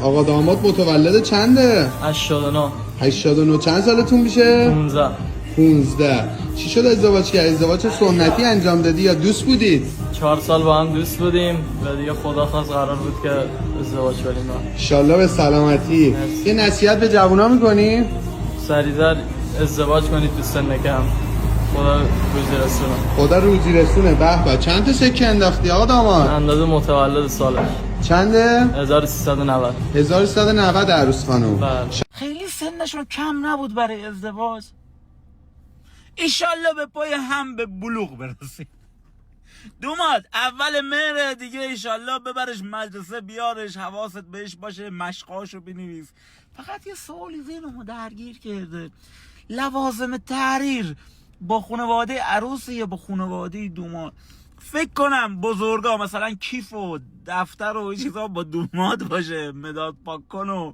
آقا داماد متولد چنده؟ 89. 89. چند سالتون میشه؟ 15. 15. چی شد ازدواج کردی؟ ازدواج سنتی انجام دادی یا دوست بودید؟ 4 سال با هم دوست بودیم و دیگه خدا خواست قرار بود که ازدواج کنیم. انشالله به سلامتی. مرسی. یه نصیحت به جوونا میکنی؟ سریعتر ازدواج کنید تو سن کم. خدا روزی رسونه. خدا روزی رسونه. به به. چند تا سکه انداختی آقا داماد؟ اندازه متولد سالش چنده؟ 1390. 1390 عروس خانم. بله. خیلی سنشون کم نبود برای ازدواج. ایشالله به پای هم به بلوغ برسید. دوماد اول مهر دیگه ایشالله ببرش مدرسه، بیارش، حواست بهش باشه، مشقاشو بنویس. فقط یه سوالی ذهنمو درگیر کرده، لوازم تحریر با خانواده عروس یا با خانواده دوماد؟ فکر کنم بزرگا مثلا کیف و دفتر و این چیزا با دوماد باشه، مداد پاک کن و